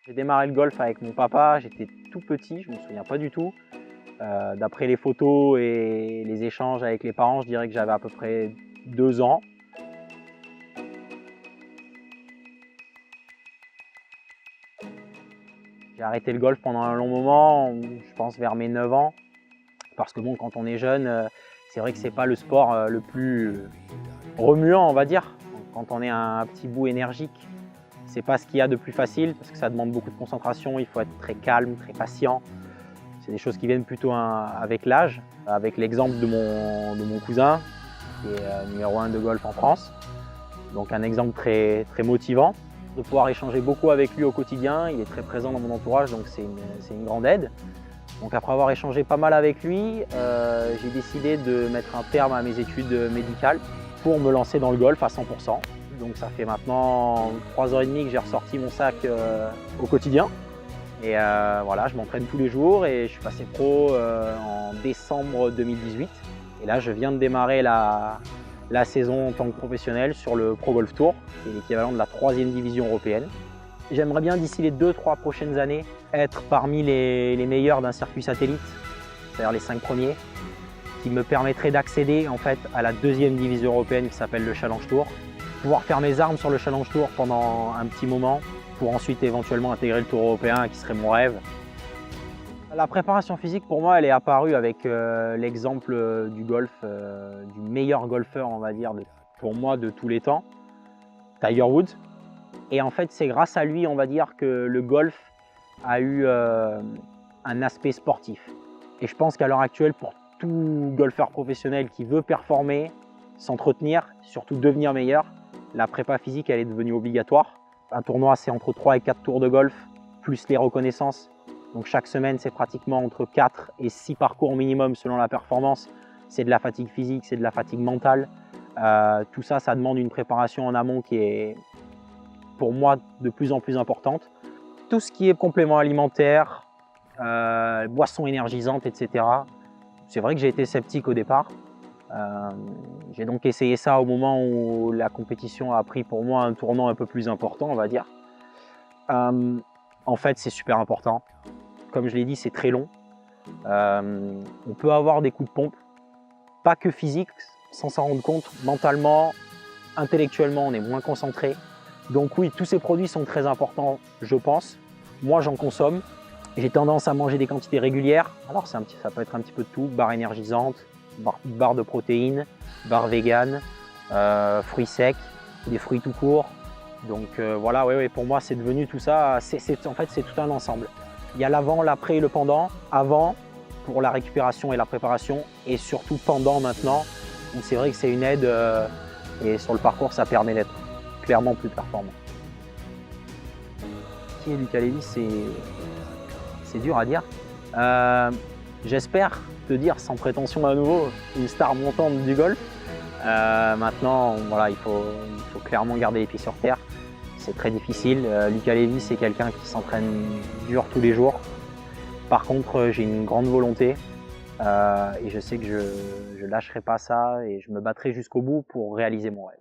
J'ai démarré le golf avec mon papa, j'étais tout petit, je ne me souviens pas du tout. D'après les photos et les échanges avec les parents, je dirais que j'avais à peu près 2 ans. J'ai arrêté le golf pendant un long moment, je pense vers mes 9 ans. Parce que bon, quand on est jeune, c'est vrai que c'est pas le sport le plus remuant, on va dire. Quand on est un petit bout énergique, c'est pas ce qu'il y a de plus facile parce que ça demande beaucoup de concentration, il faut être très calme, très patient. C'est des choses qui viennent plutôt avec l'âge, avec l'exemple de mon cousin, qui est numéro 1 de golf en France. Donc un exemple très motivant. De pouvoir échanger beaucoup avec lui au quotidien, il est très présent dans mon entourage, donc c'est une grande aide. Donc après avoir échangé pas mal avec lui, j'ai décidé de mettre un terme à mes études médicales pour me lancer dans le golf à 100%. Donc ça fait maintenant 3 ans et demi que j'ai ressorti mon sac au quotidien. Et voilà, je m'entraîne tous les jours et je suis passé pro en décembre 2018. Et là, je viens de démarrer la saison en tant que professionnel sur le Pro Golf Tour, qui est l'équivalent de la 3e division européenne. J'aimerais bien d'ici les 2-3 prochaines années être parmi les meilleurs d'un circuit satellite, c'est-à-dire les 5 premiers, qui me permettrait d'accéder en fait à la 2e division européenne qui s'appelle le Challenge Tour, pouvoir faire mes armes sur le Challenge Tour pendant un petit moment pour ensuite éventuellement intégrer le Tour européen qui serait mon rêve. La préparation physique pour moi elle est apparue avec l'exemple du golf, du meilleur golfeur on va dire pour moi de tous les temps, Tiger Woods. Et en fait c'est grâce à lui on va dire que le golf a eu un aspect sportif. Et je pense qu'à l'heure actuelle pour tout golfeur professionnel qui veut performer, s'entretenir, surtout devenir meilleur, la prépa physique elle est devenue obligatoire. Un tournoi c'est entre 3 et 4 tours de golf, plus les reconnaissances. Donc chaque semaine c'est pratiquement entre 4 et 6 parcours minimum selon la performance. C'est de la fatigue physique, c'est de la fatigue mentale. Tout ça, ça demande une préparation en amont qui est pour moi de plus en plus importante. Tout ce qui est compléments alimentaires, boissons énergisantes, etc. C'est vrai que j'ai été sceptique au départ. J'ai donc essayé ça au moment où la compétition a pris pour moi un tournant un peu plus important, on va dire. En fait, c'est super important. Comme je l'ai dit, c'est très long. On peut avoir des coups de pompe, pas que physique, sans s'en rendre compte. Mentalement, intellectuellement, on est moins concentré. Donc oui, tous ces produits sont très importants, je pense. Moi, j'en consomme. J'ai tendance à manger des quantités régulières. Alors ça peut être un petit peu de tout, barre énergisante, barre de protéines, barre vegan, fruits secs, des fruits tout court. Donc voilà, ouais, pour moi c'est devenu tout ça, en fait c'est tout un ensemble. Il y a l'avant, l'après et le pendant. Avant pour la récupération et la préparation et surtout pendant maintenant où c'est vrai que c'est une aide et sur le parcours ça permet d'être clairement plus performant. Qui est Lucas Lévy, c'est dur à dire. J'espère te dire sans prétention à nouveau une star montante du golf. Maintenant voilà, il faut clairement garder les pieds sur terre. C'est très difficile. Lucas Lévy, c'est quelqu'un qui s'entraîne dur tous les jours. Par contre, j'ai une grande volonté et je sais que je lâcherai pas ça et je me battrai jusqu'au bout pour réaliser mon rêve.